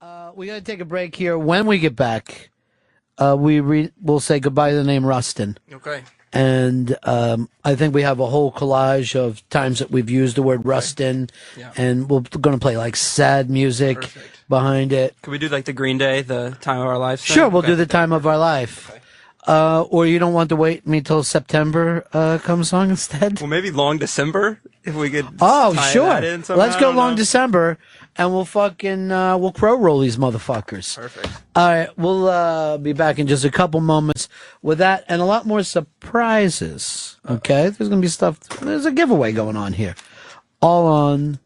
We got to take a break here. When we get back, we'll say goodbye to the name Rustin. Okay. And I think we have a whole collage of times that we've used the word Rustin, and we're going to play like sad music behind it. Could we do like the Green Day, the Time of Our Lives thing? Sure, we'll do the Time of Our Life. Okay. Or you don't want to wait until September comes on instead? Well, maybe Long December, if we could Oh, tie sure. that in somehow. Let's go Long December, and we'll we'll crow roll these motherfuckers. Perfect. All right, we'll be back in just a couple moments with that and a lot more surprises. Okay, there's going to be stuff. There's a giveaway going on here. All on.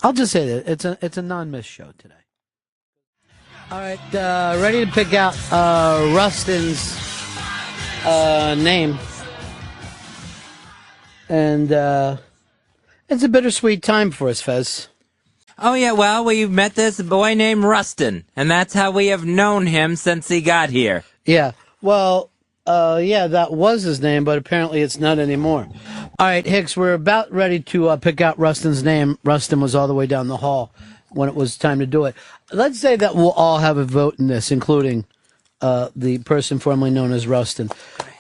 I'll just say that it's a non-miss show today. All right, ready to pick out Rustin's name, and it's a bittersweet time for us, Fez. Oh, yeah, well, we've met this boy named Rustin, and that's how we have known him since he got here. Yeah, well, that was his name, but apparently it's not anymore. All right, Hicks, we're about ready to pick out Rustin's name. Rustin was all the way down the hall when it was time to do it. Let's say that we'll all have a vote in this, including the person formerly known as Rustin.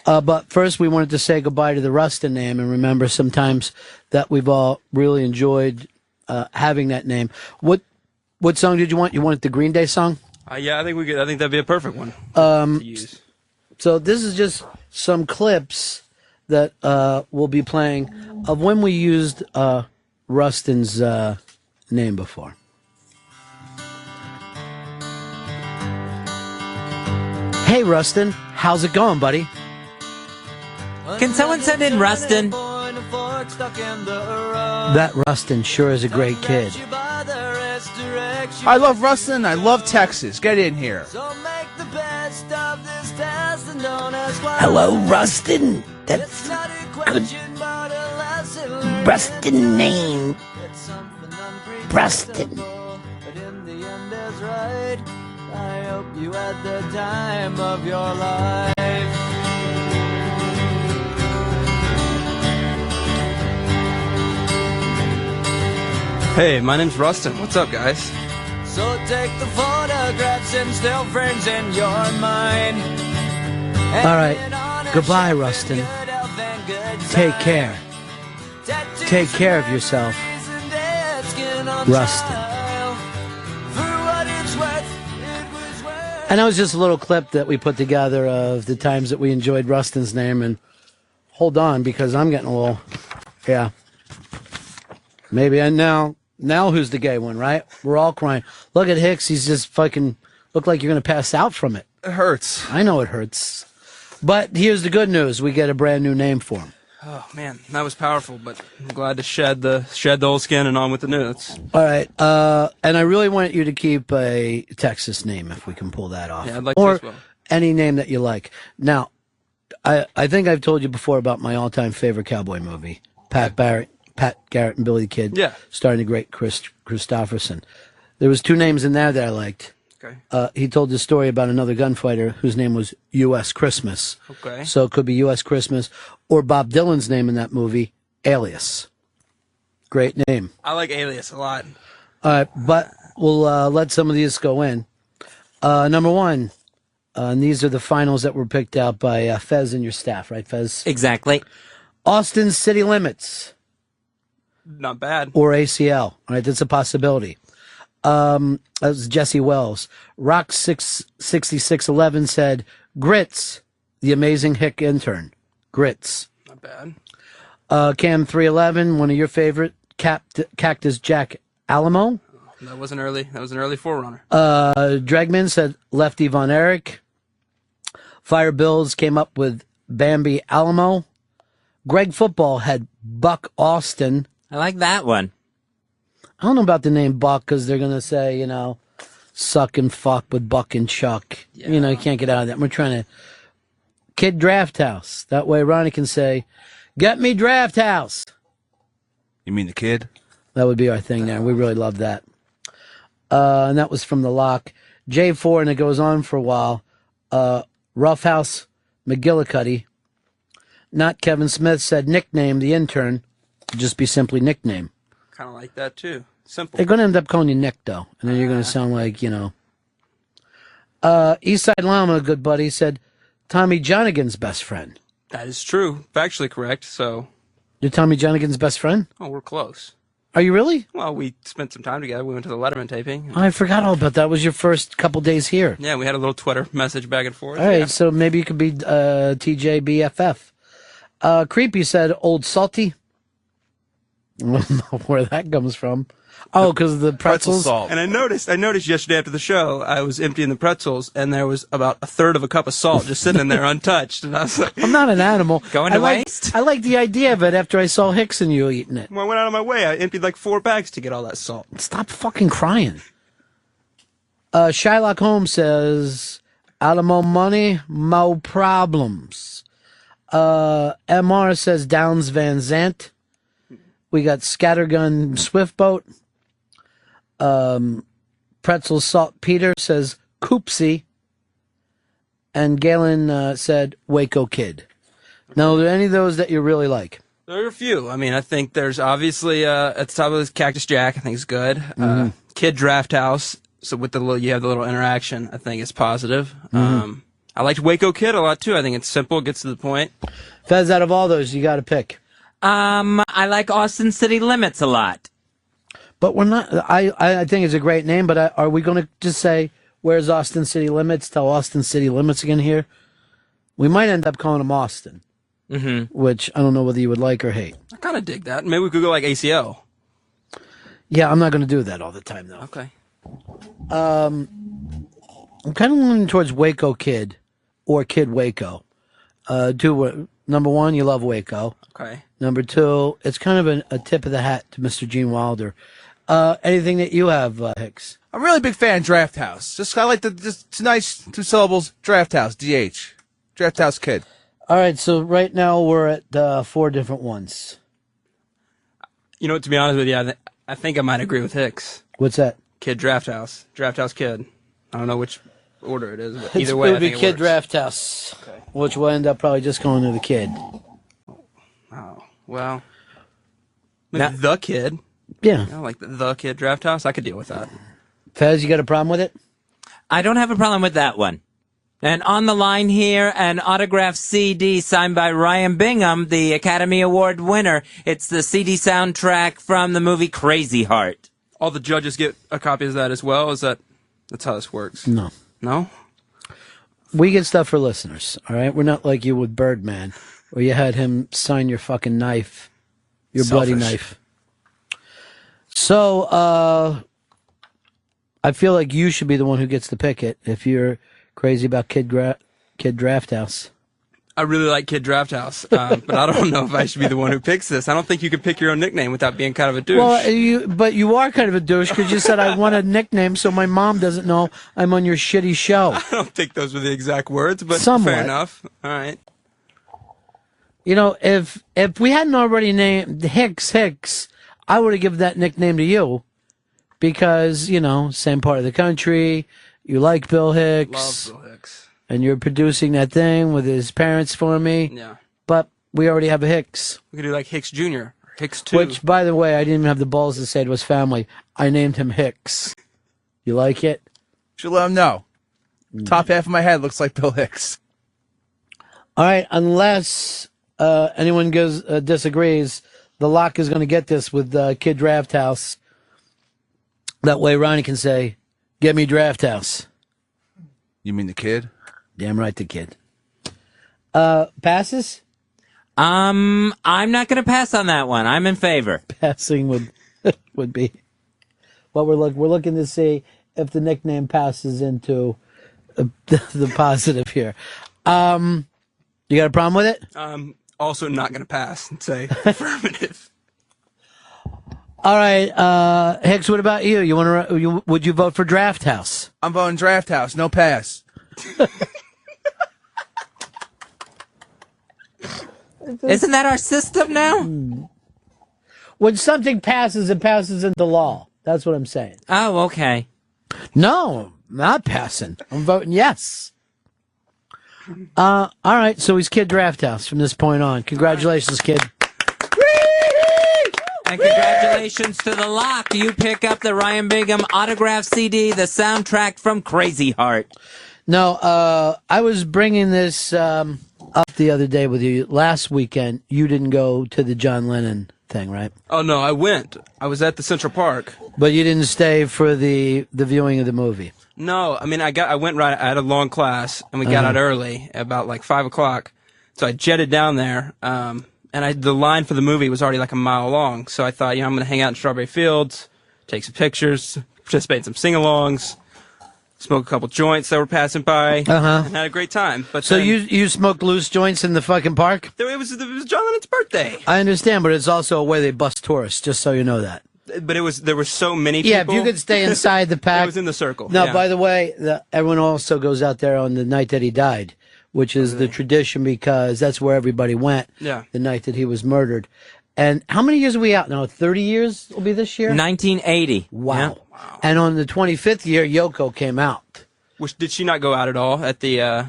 But first, we wanted to say goodbye to the Rustin name and remember sometimes that we've all really enjoyed having that name. What song did you want? You wanted the Green Day song? Yeah, I think we could. I think that'd be a perfect one to use. So this is just some clips that we'll be playing of when we used Rustin's name before. Hey, Rustin, how's it going, buddy? Can someone send in Rustin? That Rustin sure is a great kid. I love Rustin. I love Texas. Get in here. Hello, Rustin. That's good. Rustin name. Rustin. I hope you had the time of your life. Hey, my name's Rustin. What's up, guys? So take the photographs and still frames in your mind. All right. Goodbye, Rustin. Take care. Take care of yourself, Rustin. And that was just a little clip that we put together of the times that we enjoyed Rustin's name. And hold on, because I'm getting a little, maybe. And now who's the gay one, right? We're all crying. Look at Hicks. He's just fucking look like you're going to pass out from it. It hurts. I know it hurts. But here's the good news. We get a brand new name for him. Oh man, that was powerful. But I'm glad to shed the old skin and on with the new. All right, and I really want you to keep a Texas name if we can pull that off. Yeah, I'd like to or as well. Any name that you like. Now, I think I've told you before about my all-time favorite cowboy movie, Pat Garrett and Billy the Kid. Yeah, starring the great Chris Christopherson. There was two names in there that I liked. Okay. He told this story about another gunfighter whose name was U.S. Christmas. Okay. So it could be U.S. Christmas or Bob Dylan's name in that movie, Alias. Great name. I like Alias a lot. All right, but we'll let some of these go in. Number one, and these are the finals that were picked out by Fez and your staff, right, Fez? Exactly. Austin City Limits. Not bad. Or ACL. All right, that's a possibility. That was Jesse Wells. Rock 66611 said, Grits, the amazing Hick intern. Grits. Not bad. Cam 311, one of your favorite, Cactus Jack Alamo. That was an early forerunner. Dregman said Lefty Von Erich. Fire Bills came up with Bambi Alamo. Greg Football had Buck Austin. I like that one. I don't know about the name Buck because they're going to say, suck and fuck with Buck and Chuck. Yeah. You can't get out of that. We're trying to... Kid Drafthouse. That way Ronnie can say, get me Drafthouse. You mean the kid? That would be our thing there. We really love that. And that was from The Lock. J4, and it goes on for a while. Roughhouse McGillicuddy. Not Kevin Smith said nickname, the intern. Just be simply nickname. Kind of like that, too. Simple. They're going to end up calling you Nick, though. And then you're going to sound like, Eastside Llama, a good buddy, said Tommy Jonigan's best friend. That is true. Factually correct. So. You're Tommy Jonigan's best friend? Oh, we're close. Are you really? Well, we spent some time together. We went to the Letterman taping. I forgot all about that. It was your first couple days here. Yeah, we had a little Twitter message back and forth. All right, so maybe you could be TJ BFF. Creepy said Old Salty. I don't know where that comes from. Oh, because of the pretzels? salt. And I noticed yesterday after the show, I was emptying the pretzels, and there was about a third of a cup of salt just sitting in there untouched. And I was like, I'm not an animal. Going to waste? I like the idea of it after I saw Hicks and you eating it. well, I went out of my way. I emptied like 4 bags to get all that salt. Stop fucking crying. Shylock Holmes says, out of more money, more problems. MR says Downs Van Zant. We got Scattergun Swiftboat. Pretzel Salt Peter says Coopsy. And Galen said Waco Kid. Now, are there any of those that you really like? There are a few. I mean, I think there's obviously at the top of this Cactus Jack. I think is good. Kid Drafthouse. So with you have the little interaction. I think it's positive. I liked Waco Kid a lot too. I think it's simple, gets to the point. Fez, out of all those, you got to pick. I like Austin City Limits a lot. But we're not. I think it's a great name. But are we going to just say where's Austin City Limits? Tell Austin City Limits again here. We might end up calling him Austin, which I don't know whether you would like or hate. I kind of dig that. Maybe we could go like ACL. Yeah, I'm not going to do that all the time though. Okay. I'm kind of leaning towards Waco Kid or Kid Waco. Number one, you love Waco. Okay. Number two, it's kind of a tip of the hat to Mr. Gene Wilder. Anything that you have, Hicks? I'm a really big fan of Drafthouse. I like it's nice 2 syllables. Drafthouse, DH. Drafthouse Kid. All right, so right now we're at 4 different ones. You know what? To be honest with you, I think I might agree with Hicks. What's that? Kid Drafthouse. Drafthouse Kid. I don't know which order it is, but Either either way, it would I be think Kid it works. Drafthouse, Okay. which will end up probably just going to the Kid. Oh, well. Maybe the Kid. Yeah. You know, like the Kid Drafthouse. I could deal with that. Fez, you got a problem with it? I don't have a problem with that one. And on the line here, an autographed CD signed by Ryan Bingham, the Academy Award winner. It's the CD soundtrack from the movie Crazy Heart. All the judges get a copy of that as well? That's how this works? No. No? We get stuff for listeners, all right? We're not like you with Birdman, where you had him sign your fucking knife, your bloody Selfish. knife. So, I feel like you should be the one who gets to pick it if you're crazy about Kid Drafthouse. I really like Kid Drafthouse, but I don't know if I should be the one who picks this. I don't think you can pick your own nickname without being kind of a douche. Well, but you are kind of a douche because you said I want a nickname so my mom doesn't know I'm on your shitty show. I don't think those were the exact words, but Somewhat. fair enough. All right. You know, if we hadn't already named Hicks, I would have given that nickname to you because, same part of the country. You like Bill Hicks. Love Bill Hicks. And you're producing that thing with his parents for me. Yeah. But we already have a Hicks. We could do like Hicks Jr. or Hicks 2. Which, by the way, I didn't even have the balls to say to his family. I named him Hicks. You like it? Should let him know. Top half of my head looks like Bill Hicks. All right, unless anyone disagrees, the lock is going to get this with Kid Drafthouse. That way Ronnie can say, "Get me Drafthouse." You mean the Kid? Damn right, the Kid. Passes? I'm not going to pass on that one. I'm in favor. Passing would be what we're looking to see if the nickname passes into the positive here. You got a problem with it? Also not going to pass and say affirmative. All right, Hicks. What about you? Would you vote for Drafthouse? I'm voting Drafthouse. No pass. Isn't that our system now? When something passes, it passes into law. That's what I'm saying. Oh, okay. No, not passing. I'm voting yes. All right, so he's Kid Drafthouse from this point on. Congratulations, kid. And congratulations to the lock. You pick up the Ryan Bingham autograph CD, the soundtrack from Crazy Heart. No, I was bringing this up the other day with you. Last weekend, you didn't go to the John Lennon thing, right? Oh no, I went. I was at the Central Park. But you didn't stay for the viewing of the movie. No, I mean I went right. I had a long class, and we got out early, about like 5 o'clock. So I jetted down there, and the line for the movie was already like a mile long. So I thought, I'm going to hang out in Strawberry Fields, take some pictures, participate in some sing-alongs, smoke a couple joints that were passing by, and had a great time. But So then, you smoked loose joints in the fucking park? it was John Lennon's birthday. I understand, but it's also a way they bust tourists, just so you know that. But there were so many people. Yeah, if you could stay inside the pack. It was in the circle. No, yeah. by the way, everyone also goes out there on the night that he died, which is the tradition because that's where everybody went. Yeah. The night that he was murdered. And how many years are we out now? 30 years will be this year? 1980. Wow. Yeah. And on the 25th year, Yoko came out. Did she not go out at all at the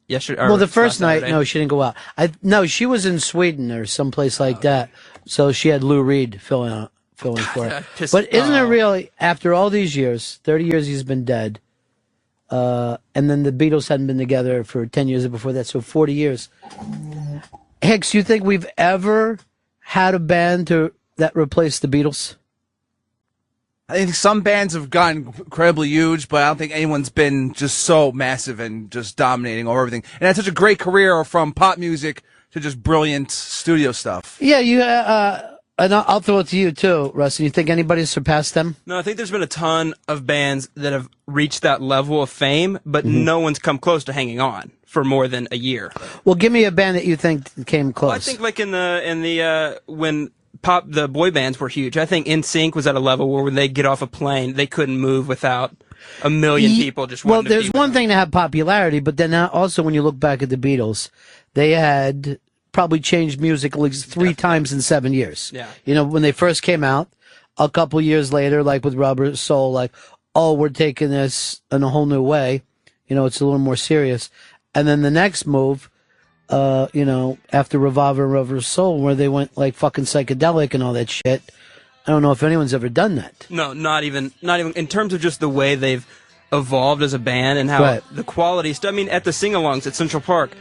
yesterday? Well, the first night, Saturday? no, she didn't go out. No, she was in Sweden or someplace like that. So she had Lou Reed filling for it. But isn't it really, after all these years, 30 years he's been dead, and then the Beatles hadn't been together for 10 years before that, so 40 years. Hicks, you think we've ever had a band that replaced the Beatles? I think some bands have gotten incredibly huge, but I don't think anyone's been just so massive and just dominating over everything. And had such a great career from pop music to just brilliant studio stuff. Yeah, and I'll throw it to you too, Rustin. You think anybody's surpassed them? No, I think there's been a ton of bands that have reached that level of fame, but no one's come close to hanging on for more than a year. Well, give me a band that you think came close. Well, I think like in the when the boy bands were huge. I think NSYNC was at a level where when they get off a plane, they couldn't move without a million people just wanting to there's be with one them. thing to have popularity, but then also when you look back at the Beatles, they had probably changed music at least three times in 7 years. Yeah. When they first came out, a couple years later, like with Rubber Soul, like, oh, we're taking this in a whole new way. It's a little more serious. And then the next move, after Revolver and Rubber Soul, where they went like fucking psychedelic and all that shit. I don't know if anyone's ever done that. No, not even in terms of just the way they've evolved as a band and how the quality stuff. I mean, at the sing-alongs at Central Park,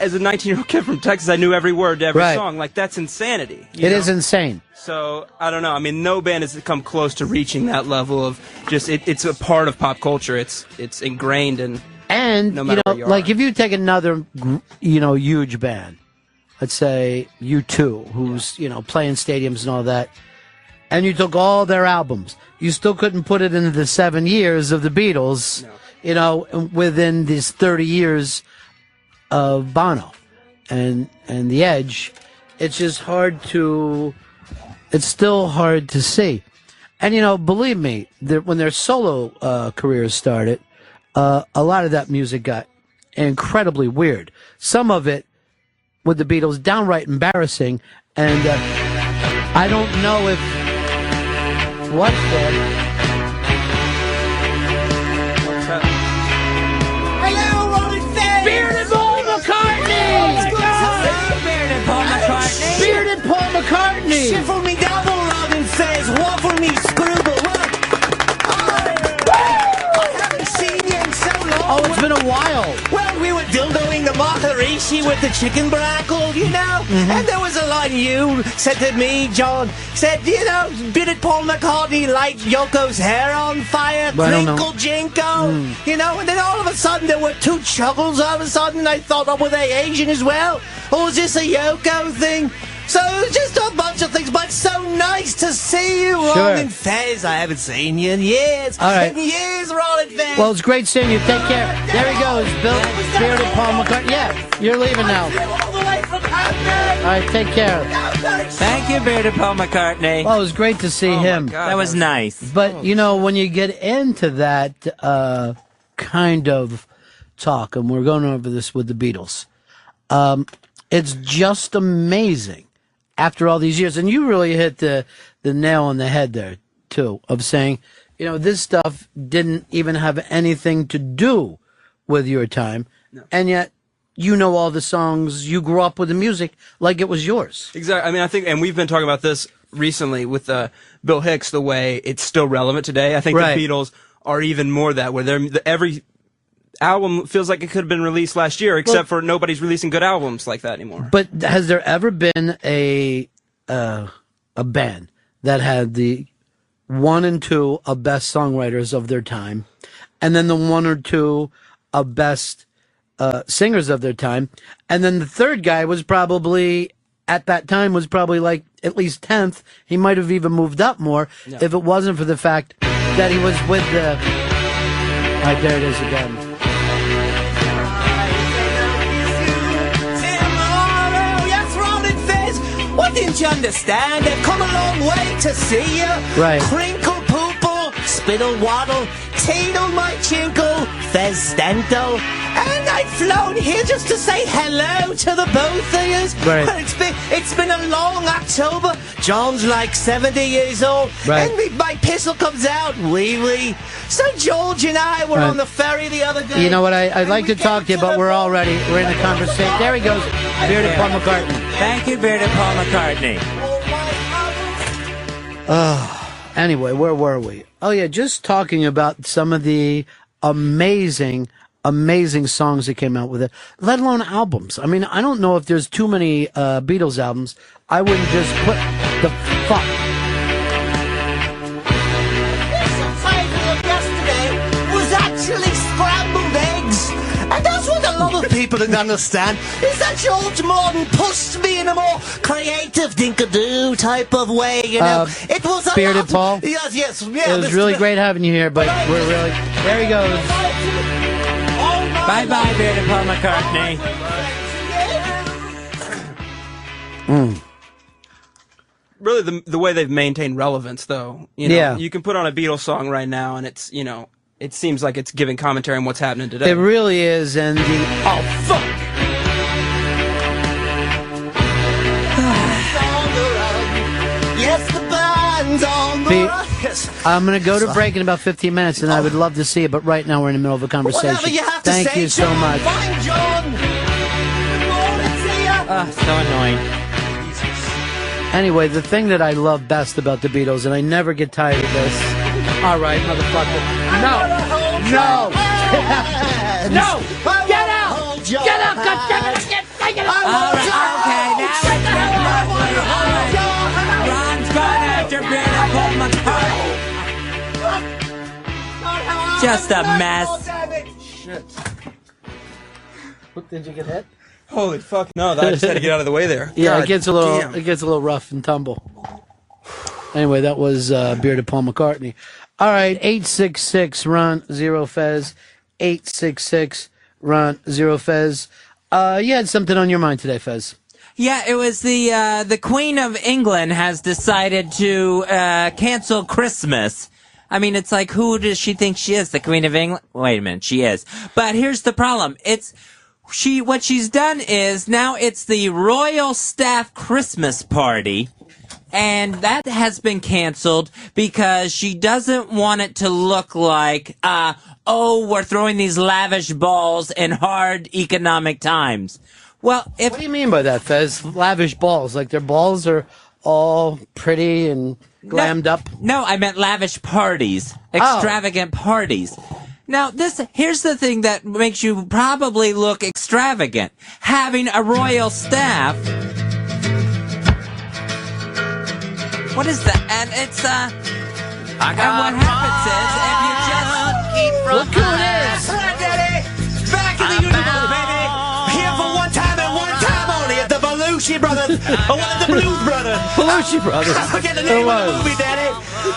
as a 19-year-old kid from Texas, I knew every word to every song. Like, that's insanity. It is insane. So, I don't know. I mean, no band has come close to reaching that level of just, it's a part of pop culture. It's ingrained in, and, no matter where you like are. if you take another, huge band, let's say U2, who's, playing stadiums and all that, and you took all their albums, you still couldn't put it into the 7 years of the Beatles, within these 30 years of Bono and The Edge. It's just it's still hard to see. And, believe me, when their solo careers started, a lot of that music got incredibly weird. Some of it, with the Beatles, downright embarrassing. And I don't know if... What's that? Hello, Rolling Stones! Bearded Paul McCartney! Bearded Paul McCartney. Bearded Paul McCartney! Shuffle me double, Robin says. Waffle me screwball. I haven't seen you in so long. Oh, it's been a while. Well, we were dildoing the Maharishi with the chicken brackle, And there was a line you said to me, John, said, did Paul McCartney light Yoko's hair on fire? Well, I don't know. Crinkle Jinko? And then all of a sudden there were two chuckles all of a sudden. I thought, were they Asian as well? Or was this a Yoko thing? So it was just a bunch of things, but so nice to see you, Roland Fez. I haven't seen you in years. All right. In years, Roland Fez. Well, it's great seeing you. Take care. There he goes, Bill. Bearded Paul McCartney. Yeah, you're leaving now. All the way from Hackney. All right, take care. Thank you, Bearded Paul McCartney. Well, it was great to see him. That was nice. But, when you get into that kind of talk, and we're going over this with the Beatles, it's just amazing after all these years. And you really hit the nail on the head there, too, of saying, this stuff didn't even have anything to do with your time. No. And yet, all the songs, you grew up with the music like it was yours. Exactly. I mean, I think, and we've been talking about this recently with Bill Hicks, the way it's still relevant today. I think Right. the Beatles are even more that way. Every album feels like it could have been released last year, except for nobody's releasing good albums like that anymore. But has there ever been a band that had the 1 and 2 of best songwriters of their time, and then the 1 or 2 of best singers of their time, and then the third guy was probably at that time was probably like at least 10th. He might have even moved up more if it wasn't for the fact that he was with the. All right, there it is again. What didn't you understand? They've come a long way to see you. Right. Crinkle, poople, spittle, waddle, teedle, my chinkle, fez, stento. And I've flown here just to say hello to the both of yous. Right. Well, it's been a long October. John's like 70 years old. Right. And my pistol comes out, wee. So George and I were on the ferry the other day. You know what? I'd like to talk to you, but we're in the conversation. There he goes. Bearded Paul McCartney. Thank you, Bearded Paul McCartney. Anyway, where were we? Oh, yeah, just talking about some of the amazing songs that came out with it, let alone albums. I mean, I don't know if there's too many Beatles albums. I wouldn't just put the fuck. Yesterday was actually scrambled eggs. And that's what a lot of people didn't understand, is that George Martin pushed me in a more creative dinkadoo type of way, you know. It was a Bearded lot. Paul? Yes, It was really great having you here, but we're really... There he goes. Bye-bye, Bearded Paul McCartney. Really, the way they've maintained relevance, though. You know, Yeah. You can put on a Beatles song right now, and it's, you know, it seems like it's giving commentary on what's happening today. It really is, and the... Oh, fuck! Yes, the band's on the Pete, run. Yes. I'm going to go to break in about 15 minutes, and I would love to see it, but right now we're in the middle of a conversation. Whatever you have to Thank say, you so John. much. Fine, John. Good morning to you. So annoying. Anyway, the thing that I love best about the Beatles, and I never get tired of this. All right, motherfucker. No. No. No. Get out. Get out. God damn it. Take it out. All right, okay, now it's Ron's gone after Bearded Paul McCartney. Just a mess. Did you get hit? Holy fuck, no, I just had to get out of the way there. Yeah, God it gets a little rough and tumble. Anyway, that was Bearded Paul McCartney. All right, 866-RUN-0-FEZ. 866-RUN-0-FEZ. You had something on your mind today, Fez. Yeah, it was the Queen of England has decided to cancel Christmas. I mean, it's like, who does she think she is? The Queen of England? Wait a minute, she is. But here's the problem. What she's done is now it's the Royal Staff Christmas Party. And that has been canceled because she doesn't want it to look like, we're throwing these lavish balls in hard economic times. Well, What do you mean by that, Fez? Lavish balls. Like their balls are all pretty and glammed up? No, I meant lavish parties. Extravagant parties. Now, here's the thing that makes you probably look extravagant. Having a royal staff. What is that? And it's, and what happens is, if you just keep Look who it is! Back in the universe, baby! Here for one time and one time only at the Belushi Brothers, or one of the Blues Brothers. Belushi Brothers. I forget the name of the movie, Daddy.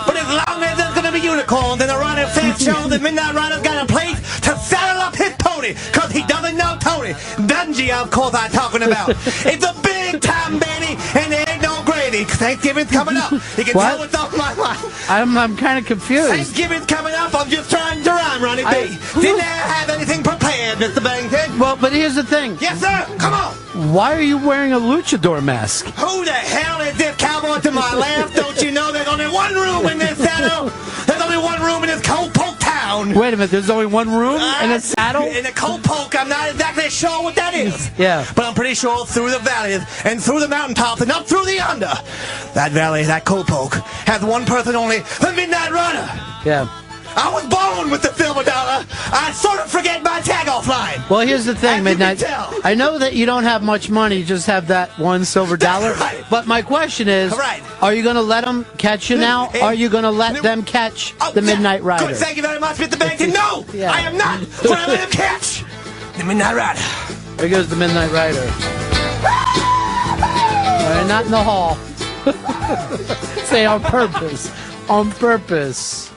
But as long as there's gonna be unicorns and a running fast show, the Midnight Rider's got a place to saddle up his pony, cause he doesn't know Tony. Dungy, of course, I'm talking about. It's a big time, baby, and there ain't no gravy. Thanksgiving's coming up. You can What? tell what's off my mind. I'm kind of confused. Thanksgiving's coming up. I'm just trying to rhyme, Ronnie B. Didn't have anything prepared, Mr. Bennington. Well, but here's the thing. Yes, sir. Come on. Why are you wearing a luchador mask? Who the hell is this cowboy to my left? Don't you know there's only one room in this saddle? There's only one room in this cold poke town. room. Wait a minute, there's only one room and a saddle? In a coal poke, I'm not exactly sure what that is. Yeah. But I'm pretty sure through the valley and through the mountaintop and up through the under, that valley, that coal poke, has one person only, the Midnight Runner. Yeah. I was born with the silver dollar. I sort of forget my tag-off line. Well, here's the thing, As Midnight. you can tell. I know that you don't have much money, you just have that one silver dollar. right. But my question is, Right. are you going to let them catch you now? Or are you going to let them catch the Midnight Rider? Good, thank you very much, Mr. Bennington. No, Yeah. I am not going to let him catch the Midnight Rider. There goes the Midnight Rider. All right, not in the hall. Say on purpose. On purpose.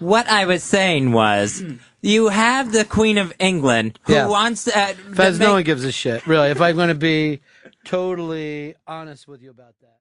What I was saying was, you have the Queen of England who Yeah. wants to. Fez, no one gives a shit, really. If I'm going to be totally honest with you about that.